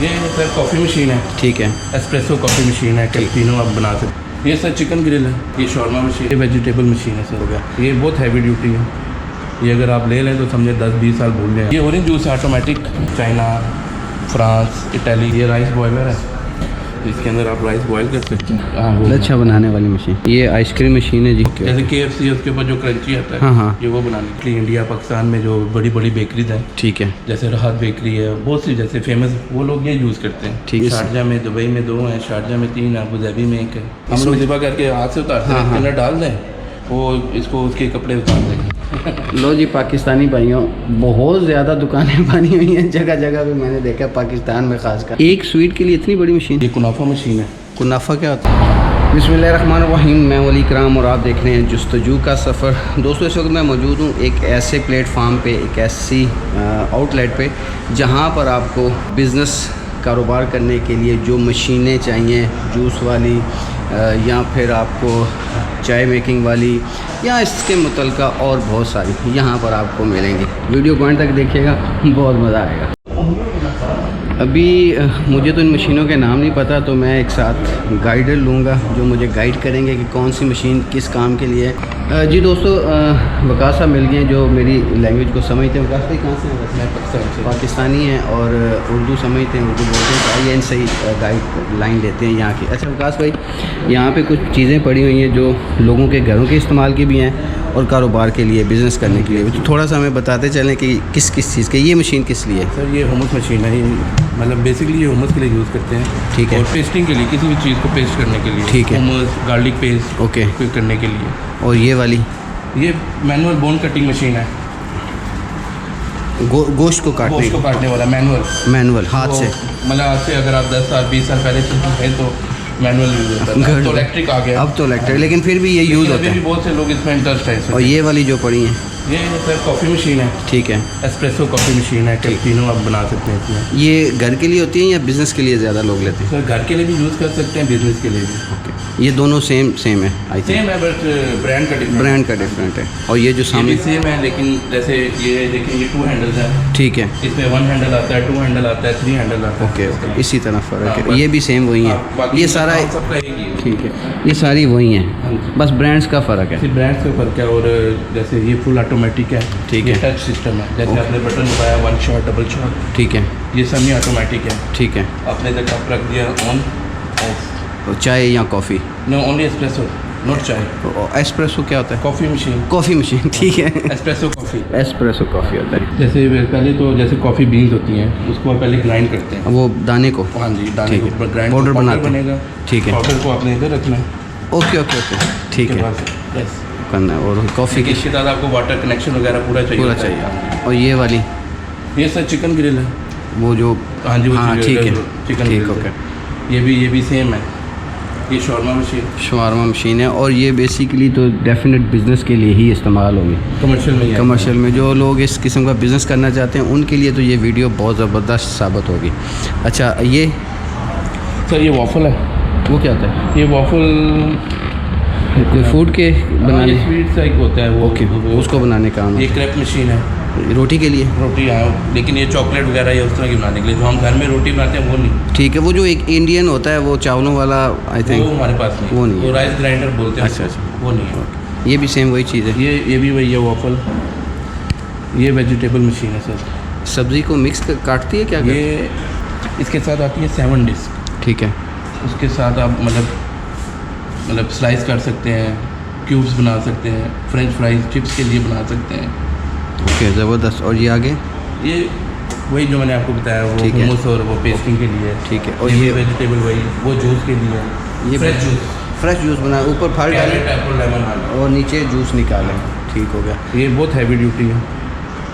ये sir coffee machine है, ठीक है। एस्प्रेसो कॉफ़ी मशीन है, कैपुचिनो आप बना सकते। ये सर चिकन ग्रिल है, ये शॉर्मा मशीन, ये वेजिटेबल मशीन है सर। हो गया, ये बहुत हैवी ड्यूटी है। ये अगर आप ले लें तो समझे 10-20 साल भूल जाए। ये ऑरेंज जूस है ऑटोमेटिक, चाइना, फ्रांस, इटाली। ये राइस बॉयलर है, इसके अंदर आप राइस बॉयल कर सकते हैं। हाँ, लच्छा बनाने वाली मशीन। ये आइसक्रीम मशीन है जी, जैसे KFC है उसके ऊपर जो क्रंची आता है। हाँ हाँ, ये वो बनाने के लिए इंडिया पाकिस्तान में जो बड़ी बड़ी बेकरीज हैं, ठीक है। जैसे राहत बेकरी है, बहुत सी जैसे फेमस, वो लोग ये यूज़ करते हैं। ठीक है। शारजा में, दुबई में 2 हैं, शारजा में 3 है, अबू धाबी में 1 है। हम लोग ज़िबा करके हाथ से उतारते हैं, अंदर डाल दें, वो इसको उसके कपड़े उतार देंगे। लो जी, पाकिस्तानी भाइयों, बहुत ज़्यादा दुकानें बनी हुई हैं जगह जगह पे, मैंने देखा पाकिस्तान में खासकर। एक स्वीट के लिए इतनी बड़ी मशीन। ये कुनाफा मशीन है। कुनाफा क्या होता है? बिस्मिल्लाहिर्रहमानिर्रहीम, मैं वली कराम और आप देख रहे हैं जुस्तजू का सफ़र। दोस्तों, इस वक्त मैं मौजूद हूँ एक ऐसे प्लेटफार्म पे, एक ऐसी आउटलेट पे जहाँ पर आपको बिज़नेस कारोबार करने के लिए जो मशीनें चाहिए, जूस वाली या फिर आपको चाय मेकिंग वाली या इसके मुतल्लिका और बहुत सारी यहाँ पर आपको मिलेंगी। वीडियो पॉइंट तक देखिएगा, बहुत मज़ा आएगा। अभी मुझे तो इन मशीनों के नाम नहीं पता, तो मैं एक साथ गाइडर लूँगा जो मुझे गाइड करेंगे कि कौन सी मशीन किस काम के लिए है। जी दोस्तों, वकास साहब मिल गए जो मेरी लैंग्वेज को समझते हैं। वकास भाई कहाँ से हैं? मैं पाकिस्तान से। पाकिस्तानी हैं और उर्दू समझते हैं, उर्दू बोलते हैं, तो आइए इनसे ही गाइड लाइन लेते हैं यहाँ की। अच्छा वकास भाई, यहाँ पे कुछ चीज़ें पड़ी हुई हैं जो लोगों के घरों के इस्तेमाल की भी हैं और कारोबार के लिए, बिज़नेस करने के लिए भी। तो थोड़ा सा हमें बताते चलें कि किस किस चीज़ के ये मशीन किस लिए है? सर ये हुमस मशीन है, मतलब बेसिकली ये हुमस के लिए यूज़ करते हैं। ठीक है। और पेस्टिंग के लिए, किसी भी चीज़ को पेस्ट करने के लिए। ठीक है। Humus, garlic paste okay. करने के लिए। और ये वाली ये मैनुअल बोन कटिंग मशीन है, गोश्त को काटने गोश्त को काटने वाला मैनुअल हाथ से। मतलब आज से अगर आप 10 साल 20 साल पहले हैं तो मैनुअल यूज़ होता था, अब तो इलेक्ट्रिक आ गया। अब तो इलेक्ट्रिक, लेकिन फिर भी ये यूज़ होता है। बहुत से लोग इसमें इंटरेस्ट है। और ये वाली जो पड़ी हैं, ये सर कॉफ़ी मशीन है, ठीक है। एस्प्रेसो कॉफ़ी मशीन है, कैपुचिनो आप बना सकते हैं इसमें। ये घर के लिए होती है या बिज़नेस के लिए ज़्यादा लोग लेते हैं? सर घर के लिए भी यूज़ कर सकते हैं, बिजनेस के लिए भी। ओके, ये दोनों सेम है आई थिंक? सेम है, बट ब्रांड का डिफरेंट है। और ये जो सामने सेम है, लेकिन जैसे ये देखिए, ये 2 हैंडल्स हैं, ठीक है। इसमें 1 हैंडल आता है, 2 हैंडल आता है, 3 हैंडल आता है। ओके, इसी तरह फ़र्क है। हाँ, ये भी सेम वही है, ये सारा ठीक है, ये सारी वही हैं, बस ब्रांड्स का फ़र्क है। सिर्फ ब्रांड्स का फ़र्क है। और जैसे ये फुल ऑटोमेटिक है, ठीक ये है। टच सिस्टम है, जैसे आपने बटन दबाया 1 शॉट, डबल शॉट, ठीक है। ये सेमी ऑटोमेटिक है। ठीक है। आपने जब आप रख दिया ऑन ऑफ। और चाय या coffee? No, only espresso, not chai. Espresso क्या होता है? Coffee machine. कॉफ़ी मशीन, ठीक है। Espresso coffee. एस्प्रेसो कॉफ़ी होता है। जैसे पहले तो जैसे कॉफ़ी बीन्स होती हैं, उसको आप पहले ग्राइंड करते हैं, वो दाने को? हाँ जी, दाने ठीक के है। ऊपर ग्राइंड पाउडर बनाते हैं। बनेगा। ठीक है। पाउडर को आपने इधर रखना है। ओके ओके ओके, ठीक है, यस करना है। और कॉफ़ी की इसके साथ आपको वाटर कनेक्शन वगैरह पूरा चाहिए पूरा होता है। चाहिए। और ये वाली? ये सर चिकन ग्रिल है, वो जो हाँ जी, वो हाँ ठीक है, चिकन ठीक, ग्रिल ओके। है। ये भी सेम है, ये शॉर्मा मशीन, शवारमा मशीन है। और ये बेसिकली तो डेफिनेट बिज़नेस के लिए ही इस्तेमाल होगी, कमर्शियल में। कमर्शियल में जो लोग इस किस्म का बिज़नेस करना चाहते हैं उनके लिए तो ये वीडियो बहुत ज़बरदस्त साबित होगी। अच्छा, ये सर ये वॉफल है। वो क्या होता है? ये वॉफल कोई फूड के बनाने? स्वीट सा एक होता है वो। ओके, उसको बनाने का काम ये है। क्रैप मशीन है, रोटी के लिए? रोटी, हाँ, लेकिन ये चॉकलेट वगैरह या उस तरह की बनाने के लिए, जो हम घर में रोटी बनाते हैं वो नहीं। ठीक है। वो जो एक इंडियन होता है वो चावलों वाला, आई थिंक वो हमारे पास नहीं, वो नहीं है। वो राइस ग्राइंडर बोलते हैं। अच्छा अच्छा, वो नहीं है। ये भी सेम वही चीज़ है? ये भी वही है वॉफल। ये वेजिटेबल मशीन है सर। सब्ज़ी को मिक्स काटती है क्या? ये इसके साथ आती है 7 डिस्क। ठीक है। उसके साथ आप मतलब स्लाइस कर सकते हैं, क्यूब्स बना सकते हैं, फ्रेंच फ्राइज चिप्स के लिए बना सकते हैं। ओके, ज़बरदस्त। और ये आगे? ये वही जो मैंने आपको बताया, वो ठीक है। मोमोस और वो पेस्टिंग के लिए। ठीक है। और ये वेजिटेबल वही, वो जूस के लिए, ये फ्रेश जूस बना, ऊपर फल डालें कैरेट, एप्पल, लेमन डालें और नीचे जूस निकालें। ठीक हो गया। ये बहुत हैवी ड्यूटी है,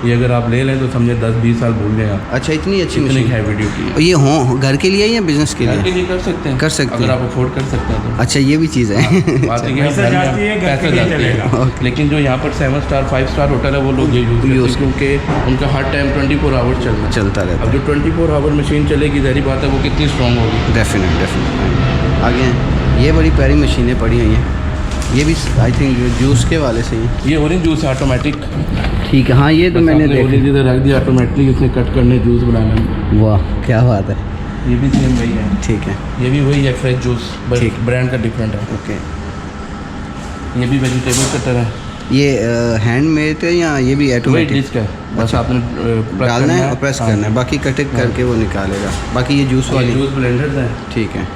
ये अगर आप ले लें तो समझे 10-20 साल भूल जाएं आप। अच्छा, इतनी अच्छी इतनी मशीन? हैवी ड्यूटी है। और ये हो घर के लिए या बिज़नेस के घर के लिए? लिए कर सकते हैं, कर सकते अगर हैं। आप अफोर्ड कर सकते हैं तो। अच्छा, ये भी चीज़ है। पैसा जाती है, लेकिन जो यहाँ पर 7 स्टार 5 स्टार होटल है वो लोग ये यूज़ क्योंकि उनका हर टाइम 24 आवर्स चलता रहता अब जो 24 आवर मशीन चलेगी, ज़ाहिर बात है वो कितनी स्ट्रॉन्ग होगी। डेफिनेट। आगे हैं, ये बड़ी प्यारी मशीनें पड़ी हुई हैं। ये भी आई थिंक जूस के वाले से ही। ये ऑरेंज जूस है ऑटोमेटिक। ठीक है, हाँ, ये तो मैंने देखा। ऑरेंज इधर रख दिया, ऑटोमेटिकली उसने कट करने जूस बनाना। वाह, क्या बात है। ये भी सेम वही है। ठीक है, ये भी वही है फ्रेश जूस, बस ठीक। ब्रांड का डिफरेंट है। ओके। ये भी वेजिटेबल कटर है, ये हैंडमेड है या ये भी वही ऑटोमेटिक? डिस्क है, बस आपने press डालना है और प्रेस हाँ, करना है, बाकी कटिंग करके वो निकालेगा। बाकी ये जूस ये वाली, जूस ब्लेंडर है, ठीक है।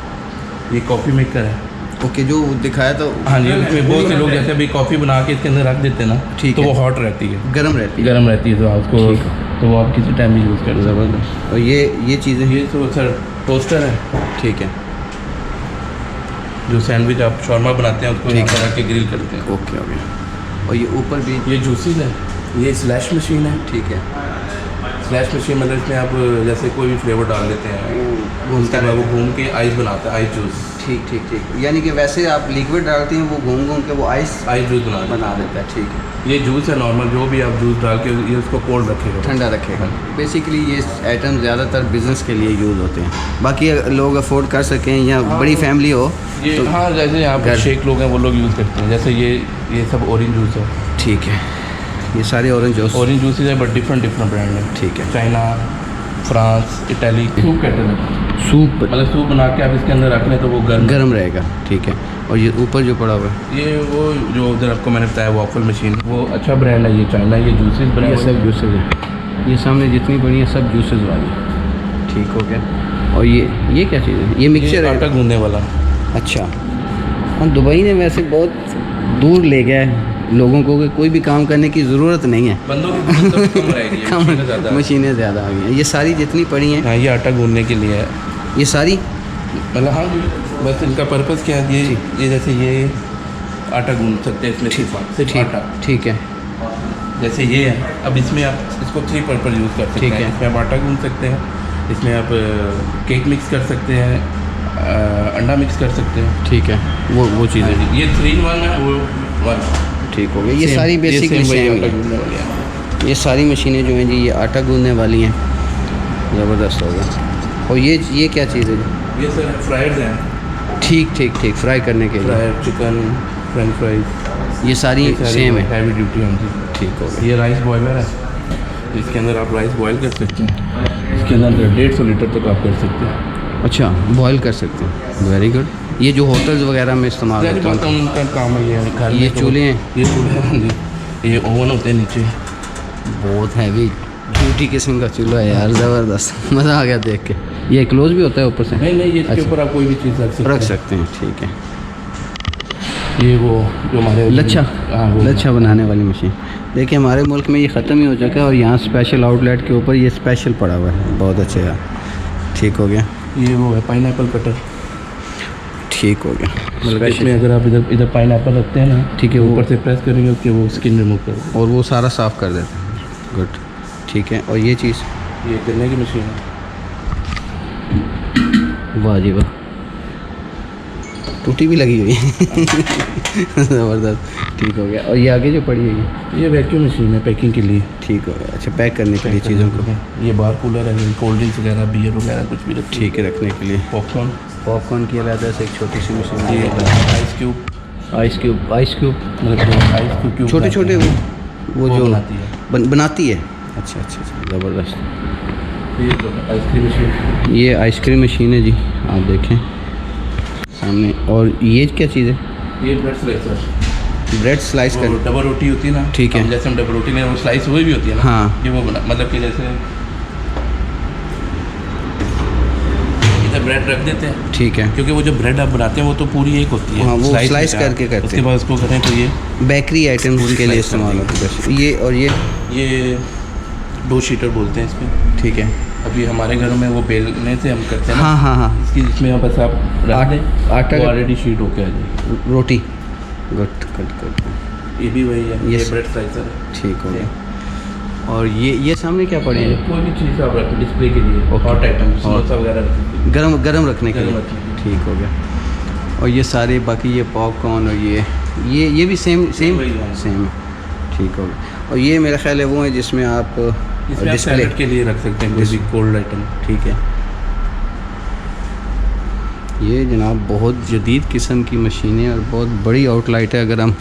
ये कॉफ़ी मेकर है। ओके, जो दिखाया तो हाँ जी, उसमें बहुत से लोग जैसे अभी कॉफ़ी बना के इसके अंदर रख देते हैं ना, ठीक तो है। वो हॉट रहती है, गर्म रहती है। गर्म रहती है, तो आप उसको ठीक तो वो आप किसी टाइम भी यूज़ कर सकते ज़बरदस्त। और ये चीज़ें, हैं। ये तो सर टोस्टर है, ठीक है। जो सैंडविच आप शॉर्मा बनाते हैं उसको ठीक यहाँ है। पर रख के ग्रिल करते हैं। Okay okay. और ये ऊपर भी, ये जूसीज है, ये स्लैश मशीन है। ठीक है। स्लैश मशीन मतलब इसमें आप जैसे कोई भी फ्लेवर डाल देते हैं, घूमता उसके बाद है। वो घूम के आइस बनाता है, आइस जूस। ठीक ठीक ठीक, यानी कि वैसे आप लिक्विड डालते हैं, वो घूम घूम के वो आइस आइस जूस बना देता बना देता है। ठीक है, है। ये जूस है नॉर्मल, जो भी आप जूस डाल के ये उसको कोल्ड रखेगा। ठंडा रखेगा। बेसिकली ये आइटम ज़्यादातर बिजनेस के लिए यूज़ होते हैं, बाकी लोग अफोर्ड कर सकें या बड़ी फैमिली हो ये तो। हाँ, जैसे यहाँ पर घर- शेख लोग हैं वो लोग यूज़ करते हैं, जैसे ये सब ऑरेंज जूस है। ठीक है, ये सारे ऑरेंज जूस। ऑरेंज जूसेज है बट डिफरेंट ब्रांड है। ठीक है। China, France, Italy. सूप कहते हैं, सूप मतलब सूप बना के आप इसके अंदर रख लें तो वो गर्म रहेगा। ठीक है। और ये ऊपर जो पड़ा हुआ है, ये वो जो उधर आपको मैंने बताया वॉफल मशीन, वो अच्छा ब्रांड है, ये चाइना, ये जूसेस ये ब्रांड सब जूसेज है। ये सामने जितनी बड़ी है सब जूसेज वाली। ठीक हो गया। और ये क्या चीज़ है? ये मिक्सचर आटा है। गूंदने वाला। अच्छा। और दुबई ने वैसे बहुत दूर ले गया है लोगों को कि कोई भी काम करने की ज़रूरत नहीं है, बंदों की मतलब कम रहेगी, मशीनें ज़्यादा है। मशीनें ज़्यादा आ गई हैं। ये सारी जितनी पड़ी हैं, हाँ, ये आटा गूंदने के लिए है, ये सारी मतलब हाँ, बस इनका पर्पज़ क्या है, ये जैसे ये आटा गूंद सकते हैं इसमें, सिर्फ आटा। ठीक है। जैसे ये है, अब इसमें आप इसको 3 पर्पज़ यूज़ कर सकते ठीक हैं। है। इसमें आप आटा गूंद सकते हैं, इसमें आप केक मिक्स कर सकते हैं, अंडा मिक्स कर सकते हैं। ठीक है, वो चीज़ें। हाँ, ये 3 in 1 है, वो 1। ठीक हो गया। ये Same, सारी बेसिक same वही आटा मशीनें, गूंदने वाली है। ये सारी मशीनें जो हैं जी, ये आटा गूंदने वाली हैं। ज़बरदस्त होगा। और ये क्या चीज़ है जी? ये सर फ्राइड हैं, ठीक ठीक ठीक, फ्राई करने के लिए। फ्राइड चिकन, फ्रेंच फ्राइज, ये सारी सेम है। हैवी ड्यूटी हम जी। ठीक हो गया। ये राइस बॉयलर है, इसके अंदर आप राइस बॉयल कर सकते हैं, इसके अंदर 150 लीटर तक आप कर सकते हैं। अच्छा, बॉयल कर सकते हैं, वेरी गुड। ये जो होटल्स वगैरह में इस्तेमाल यानी होता बहुत है, उनका काम है, ये घर ये में तो- चूल्हे हैं? ये चूल्हे हैं जी, ये ओवन होते हैं नीचे। बहुत हैवी ड्यूटी किस्म का चूल्हा है यार, ज़बरदस्त। मज़ा आ गया देख के। ये क्लोज भी होता है ऊपर से? नहीं, ये इसके अच्छा। ऊपर आप कोई भी चीज़ रख सकते रख सकते हैं, ठीक है। ये वो जो हमारे लच्छा, हाँ, वो लच्छा बनाने वाली मशीन। देखिए हमारे मुल्क में ये ख़त्म ही हो चुका है और यहाँ स्पेशल आउटलेट के ऊपर ये स्पेशल पड़ा हुआ है। बहुत अच्छा यार, ठीक हो गया। ये वो है पाइनएप्पल कटर, ठीक हो गया। मतलब इसमें अगर आप इधर पाइनएप्पल रखते हैं ना, ठीक है, वो ऊपर से प्रेस करेंगे उसके वो स्किन रिमूव कर देगा। और वो सारा साफ़ कर देते हैं। गुड, ठीक है। और ये चीज़, ये गन्ने की मशीन है, वाह जी वाह, टूटी भी लगी हुई है। ज़बरदस्त, ठीक हो गया। और ये आगे जो पड़ी है ये वैक्यूम मशीन है पैकिंग के लिए, ठीक हो गया। अच्छा, पैक करने के लिए चीज़ों को, ये बार कूलर है, कोल्ड ड्रिंक्स वगैरह, बियर वगैरह कुछ भी रखते ठीक है, रखने के लिए। पॉपकॉर्न, पॉपकॉर्न की अलग से एक छोटी सी मशीन, ये आइस क्यूब, आइस क्यूब मतलब जो आइस क्यूब छोटे छोटे वो वो जो बनाती है। बनाती है। अच्छा अच्छा अच्छा, ज़बरदस्त। ये जो आइसक्रीम मशीन, ये आइसक्रीम मशीन है जी, आप देखें सामने। और ये क्या चीज़ है? ये ब्रेड स्लाइसर, ब्रेड स्लाइस कर, डबल रोटी होती है ना, ठीक है। हम जैसे हम डबल रोटी में वो स्लाइस हुई भी होती है ना, हाँ। ये वो बना, मतलब कि जैसे इधर ब्रेड रख देते हैं, ठीक है। क्योंकि वो जो ब्रेड आप बनाते हैं वो तो पूरी एक होती है, हाँ, वो slice slice में करके करते उसके हैं। बाद उसको करें तो ये बेकरी आइटम्स पूरी के लिए slice इस्तेमाल करते होता है। ये और ये, डो शीटर बोलते हैं इसमें। ठीक है। अभी हमारे घरों में वो बेलने से हम करते हैं ना, हाँ हाँ हाँ, इसकी इसमें बस आप रख दें, आटा वो का- ऑलरेडी शीट होके आ जाए। रोटी, गुड गुड गुड, ये भी वही है, ये Yes. ब्रेड स्लाइसर है। ठीक हो गया। और ये सामने क्या पड़े हैं? कोई भी चीज़ आप रख डिस्प्ले के लिए, Okay. हॉट आइटम, समोसा वगैरह रख सकते हैं। गरम रखने के गरम लिए, रखने के लिए। ठीक हो गया। और ये सारे बाकी ये पॉपकॉर्न और ये भी सेम वही है। सेम है, ठीक हो गया। और ये मेरा ख्याल है वो है जिसमें आप इसमें आप डिस्प्ले, सैलेड के लिए रख सकते हैं कोई भी कोल्ड आइटम। ठीक है। ये जनाब बहुत जदीद किस्म की मशीनें और बहुत बड़ी आउटलेट है। अगर हम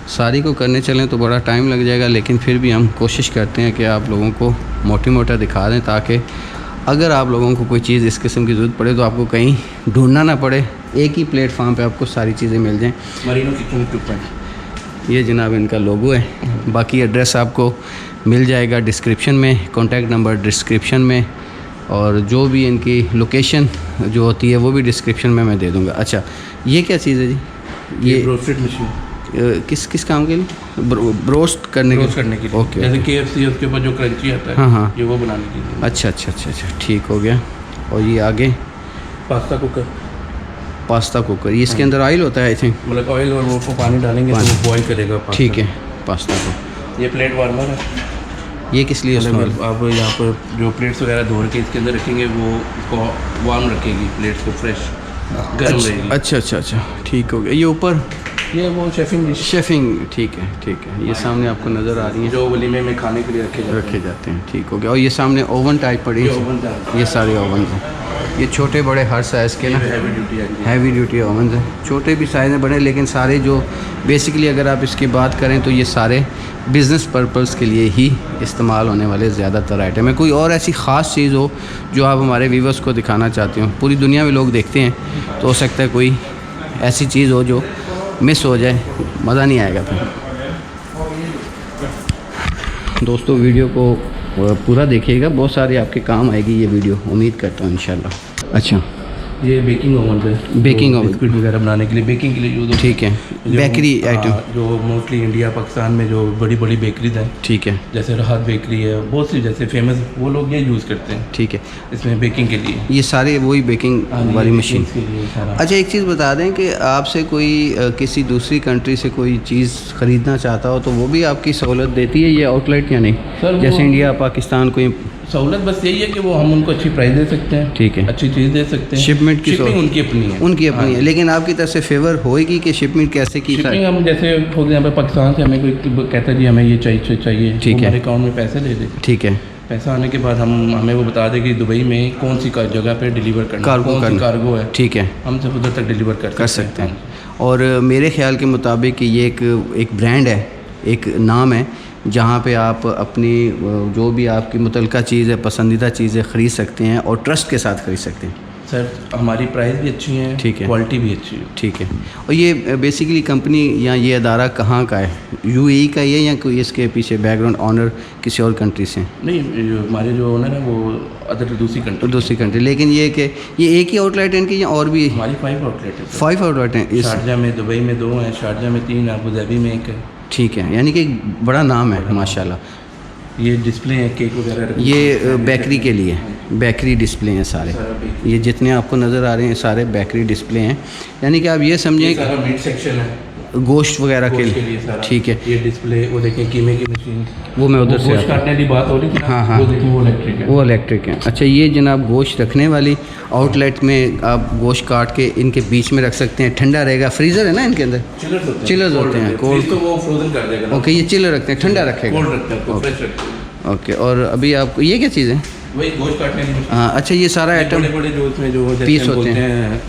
सारी को करने चलें तो बड़ा टाइम लग जाएगा, लेकिन फिर भी हम कोशिश करते हैं कि आप लोगों को मोटा दिखा दें ताकि अगर आप लोगों को कोई चीज़ इस किस्म की ज़रूरत पड़े तो आपको कहीं ढूंढना ना पड़े, एक ही प्लेटफार्म पे आपको सारी चीज़ें मिल जाएं। मरीनो किचन इक्विपमेंट, ये जनाब इनका लोगो है। बाकी एड्रेस आपको मिल जाएगा डिस्क्रिप्शन में, कॉन्टैक्ट नंबर डिस्क्रिप्शन में, और जो भी इनकी लोकेशन जो होती है वो भी डिस्क्रिप्शन में मैं दे दूँगा। अच्छा, ये क्या चीज़ है जी? ये रोस्टेड मशीन, किस काम के लिए? रोस्ट करने के लिए। ओके, जैसे KFC है उसके ऊपर जो क्रंची आता है, हाँ हाँ, ये वो बनाने के लिए। अच्छा, ठीक हो गया। और ये आगे पास्ता कुकर, ये इसके अंदर ऑयल होता है आई थिंक, मतलब ऑयल और वो पानी डालेंगे तो वो बॉईल करेगा पास्ता। ठीक है, पास्ता को। ये प्लेट वार्मर है, ये किस लिए? मतलब आप यहाँ पर जो प्लेट्स वगैरह धो के इसके अंदर रखेंगे वो इसको वार्म रखेगी, प्लेट्स को फ्रेश गर्म रहेगी। अच्छा, ठीक हो गया। ये ऊपर ये वो शेफिंग, ठीक है। ये सामने आपको नज़र आ रही है जो वलीमे में खाने के लिए रखे जाते हैं। ठीक हो गया। और ये सामने ओवन टाइप पड़ी है, ये सारे ओवन हैं। ये छोटे बड़े हर साइज़ के ना हैवी ड्यूटी ओवन हैं, छोटे भी साइज़ में बड़े, लेकिन सारे जो बेसिकली अगर आप इसकी बात करें तो ये सारे बिज़नेस पर्पज़ के लिए ही इस्तेमाल होने वाले ज़्यादातर आइटम है। कोई और ऐसी ख़ास चीज़ हो जो आप हमारे व्यूवर्स को दिखाना चाहते हो? पूरी दुनिया में लोग देखते हैं, तो हो सकता है कोई ऐसी चीज़ हो जो मिस हो जाए, मज़ा नहीं आएगा फिर। दोस्तों वीडियो को पूरा देखिएगा, बहुत सारे आपके काम आएगी ये वीडियो, उम्मीद करता हूँ इंशाल्लाह। अच्छा, ये बेकिंग ओवन है, बेकिंग ओवन बिस्किट वगैरह बनाने के लिए, बेकिंग के लिए यूज़ होता है। ठीक है, बेकरी आइटम जो मोस्टली इंडिया पाकिस्तान में जो बड़ी बड़ी बेकरीज हैं, ठीक है, जैसे राहत बेकरी है, बहुत सी जैसे फेमस, वो लोग ये यूज़ करते हैं। ठीक है, इसमें बेकिंग के लिए ये सारे वही बेकिंग वाली मशीन के लिए सारा। अच्छा, एक चीज़ बता दें कि आपसे कोई किसी दूसरी कंट्री से कोई चीज़ ख़रीदना चाहता हो तो वो भी आपकी सहूलत देती है ये आउटलेट या नहीं? जैसे इंडिया पाकिस्तान कोई सहूलत बस यही है कि वो हम उनको अच्छी प्राइस दे सकते हैं, ठीक है, अच्छी चीज़ दे सकते हैं। शिपमेंट की उनकी अपनी है, लेकिन आपकी तरफ से फेवर होएगी कि शिपमेंट कैसे की? शिपिंग हम जैसे फॉर एग्जाम्पल पाकिस्तान से हमें कोई कहता है जी हमें ये चाहिए, ठीक है, हमारे अकाउंट में पैसे दे दे, ठीक है, पैसा आने के बाद हमें वो बता दें कि दुबई में कौन सी जगह पे डिलीवर करना, कौन सी कार्गो है, ठीक है, हम सब उधर तक डिलीवर कर सकते हैं। और मेरे ख्याल के मुताबिक ये एक ब्रांड है, एक नाम है जहाँ पे आप अपनी जो भी आपकी मुतलका चीज़ है, पसंदीदा चीज़ें ख़रीद सकते हैं और ट्रस्ट के साथ ख़रीद सकते हैं। सर हमारी प्राइस भी अच्छी है, ठीक है, क्वालिटी भी अच्छी है, ठीक है। और ये बेसिकली कंपनी या ये अदारा कहाँ का है? UAE का ही है या कोई इसके पीछे बैकग्राउंड ऑनर किसी और कंट्री से? नहीं, हमारे जो ओनर है वो अदर दूसरी कंट्री, लेकिन ये कि ये एक ही आउटलेट है इनकी या और भी? हमारी 5 आउटलेट है। 5 आउटलेट हैं। शारजा में, दुबई में 2 हैं, शारजा में 3, अबू धाबी में 1 है। ठीक है, यानी कि बड़ा नाम है माशाल्लाह। ये डिस्प्ले है केक वगैरह, ये बेकरी के लिए बेकरी डिस्प्ले हैं सारे, ये जितने आपको नज़र आ रहे हैं सारे बेकरी डिस्प्ले हैं, यानी कि आप ये समझें कि मीट सेक्शन है, गोश्त वगैरह के लिए ठीक है। ये डिस्प्ले वो देखें, कीमे की मशीन, वो मैं उधर से काटने की बात हो रही थी, हाँ, वो देखें, वो इलेक्ट्रिक है। अच्छा, ये जनाब गोश्त रखने वाली आउटलेट में आप गोश्त काट के इनके बीच में रख सकते हैं, ठंडा रहेगा। फ्रीज़र है ना इनके अंदर? चिलर्स होते हैं, कोल्ड तो वो फ्रोजन कर देगा। ओके, ये चिलर रखते हैं, ठंडा रखेगा, ओके। और अभी आपको ये क्या चीज़ है? वही गोश्त काटने की मशीन। हाँ, अच्छा, ये सारा आइटम बड़े जो इसमें जो पीस होते हैं,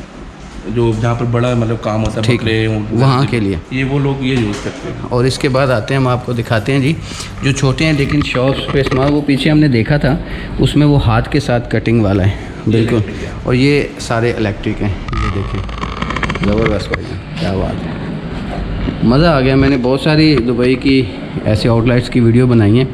जो जहाँ पर बड़ा मतलब काम होता है बकरे वहाँ के लिए, ये वो लोग ये यूज़ करते हैं। और इसके बाद आते हैं, हम आपको दिखाते हैं जी जो छोटे हैं लेकिन शॉप्स पे इस्तेमाल, वो पीछे हमने देखा था उसमें वो हाथ के साथ कटिंग वाला है, बिल्कुल। और ये सारे इलेक्ट्रिक हैं, ये देखिए, ज़बरदस्त भाई, क्या बात है, मज़ा आ गया। मैंने बहुत सारी दुबई की ऐसे आउटलेट्स की वीडियो बनाई है,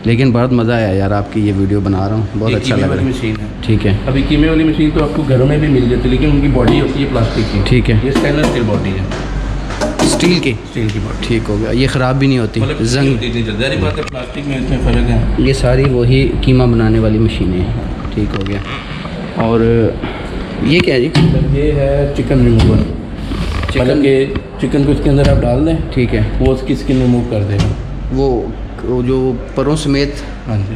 लेकिन बहुत मज़ा आया यार, आपकी ये वीडियो बना रहा हूँ, बहुत अच्छा लग रहा है। मशीन है, ठीक है। अभी कीमे वाली मशीन तो आपको घरों में भी मिल जाती है, लेकिन उनकी बॉडी होती है प्लास्टिक की, ठीक है। ये स्टेनलेस स्टील बॉडी है, स्टील की बॉडी, ठीक हो गया। ये ख़राब भी नहीं होती, जंग जल्दी बात है, प्लास्टिक में इसमें फ़र्क है। ये सारी वही कीमा बनाने वाली मशीनें हैं, ठीक हो गया। और ये क्या है जी? ये है चिकन रिमूवर, चिकन को इसके अंदर आप डाल दें, ठीक है, वो उसकी स्किन रिमूव कर देगा, वो जो परों समेत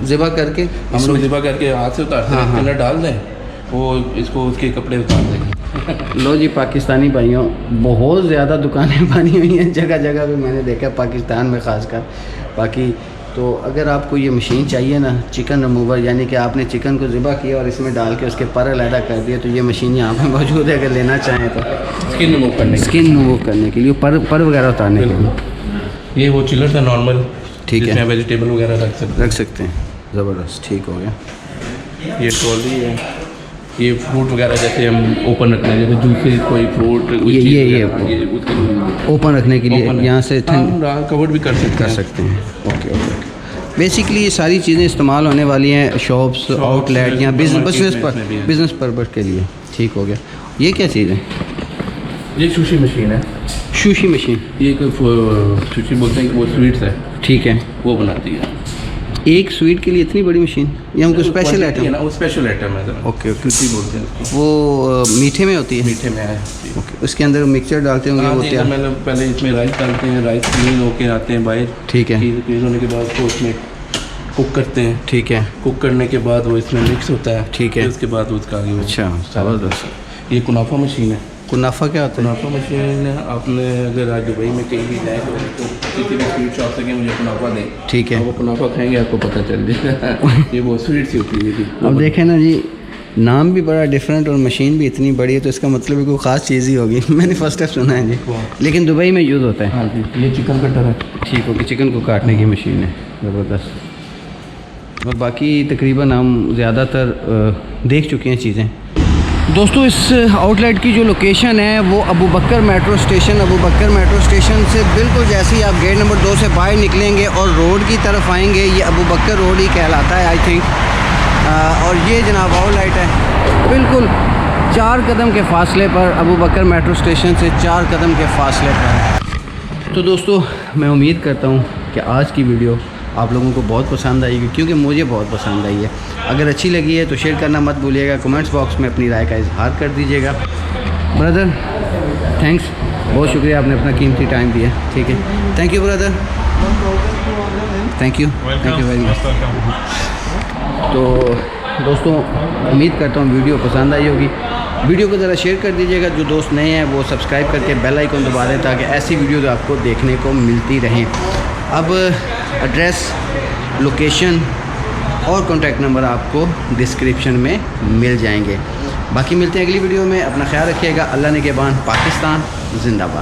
ज़िबा करके, हम लोग ज़िबा करके हाथ से उतारते हैं, इसके अंदर डाल दें, वो इसको उसके कपड़े उतार देंगे। लो जी पाकिस्तानी भाइयों, बहुत ज़्यादा दुकानें बनी हुई हैं जगह जगह पे, मैंने देखा पाकिस्तान में ख़ासकर। बाकी तो अगर आपको ये मशीन चाहिए ना, चिकन रिमूवर, यानी कि आपने चिकन को ज़िबा किया और इसमें डाल के उसके पर अलहदा कर दिए, तो ये मशीन यहाँ पे मौजूद है, अगर लेना चाहें तो। स्किन रिमूव करने के लिए, पर वगैरह उतारने के लिए। ये वो चिलर था नॉर्मल, ठीक है, वेजिटेबल वगैरह रख सकते हैं। ज़बरदस्त, ठीक हो गया। ये ट्रॉली है, ये फ्रूट वगैरह जैसे हम ओपन रखते हैं, जैसे जूसेस कोई फ्रूट ये ओपन रखने के लिए यहाँ से कवर भी कर सकते हैं। Okay okay. बेसिकली ये सारी चीज़ें इस्तेमाल होने वाली हैं शॉप्स, आउटलेट या बिजनेस पर्पज़ के लिए। ठीक हो गया। ये क्या चीज़ है? ये सुशी मशीन है। सुशी मशीन, ये कोई सुशी बोलते हैं कि वो स्वीट्स है, ठीक है, वो बनाती है। एक स्वीट के लिए इतनी बड़ी मशीन? ये हमको स्पेशल आइटम है ना, वो स्पेशल आइटम है। Okay okay. सुशी बोलते हैं उसको। वो मीठे में होती है? मीठे में है। ओके। उसके अंदर मिक्सचर डालते होंगे वो क्या? मतलब पहले इसमें राइस डालते हैं, राइस क्लीन होके आते हैं बाहर। ठीक है। क्लीन होने के बाद उसको उसमें कुक करते हैं। ठीक है। कुक करने के बाद वो इसमें मिक्स होता है। ठीक है। उसके बाद उसका आगे। अच्छा, ज़बरदस्त। ये कुनाफा मशीन है। कुनाफा क्या होता है? कुनाफा मशीन आपने अगर आज दुबई में कहीं भी जाए तो किसी भी स्वीट शॉप से मुझे कुनाफा दें, ठीक है, वो कुनाफा खाएंगे आपको पता चल जाएगा। ये वो स्वीट सी होती है। अब देखें ना जी, नाम भी बड़ा डिफरेंट और मशीन भी इतनी बड़ी है, तो इसका मतलब है कोई ख़ास चीज़ ही होगी। मैंने फर्स्ट टाइम सुना है जी, लेकिन दुबई में यूज़ होता है। हाँ जी। ये चिकन कटर है। ठीक हो गया। चिकन को काटने की मशीन है, ज़बरदस्त। और बाकी तकरीबन हम ज़्यादातर देख चुके हैं चीज़ें। दोस्तों, इस आउटलेट की जो लोकेशन है वो अबू बकर मेट्रो स्टेशन से बिल्कुल जैसे ही आप गेट नंबर 2 से बाहर निकलेंगे और रोड की तरफ आएंगे, ये अबू बकर रोड ही कहलाता है आई थिंक। और ये जनाब आउटलेट है बिल्कुल 4 कदम के फासले पर, अबू बकर मेट्रो स्टेशन से 4 कदम के फासले पर। तो दोस्तों, मैं उम्मीद करता हूँ कि आज की वीडियो आप लोगों को बहुत पसंद आएगी, क्योंकि मुझे बहुत पसंद आई है। अगर अच्छी लगी है तो शेयर करना मत भूलिएगा, कमेंट्स बॉक्स में अपनी राय का इजहार कर दीजिएगा। ब्रदर थैंक्स, बहुत शुक्रिया, आपने अपना कीमती टाइम दिया। ठीक है, thank you brother, thank you very much. तो दोस्तों, उम्मीद करता हूँ वीडियो पसंद आई होगी। वीडियो को ज़रा शेयर कर दीजिएगा, जो दोस्त नए हैं वो सब्सक्राइब करके बेल आइकन दबा दें ताकि ऐसी वीडियोज़ आपको देखने को मिलती रहें। अब एड्रेस, लोकेशन और कॉन्टैक्ट नंबर आपको डिस्क्रिप्शन में मिल जाएंगे। बाकी मिलते हैं अगली वीडियो में। अपना ख्याल रखिएगा। अल्लाह निगहबान। पाकिस्तान जिंदाबाद।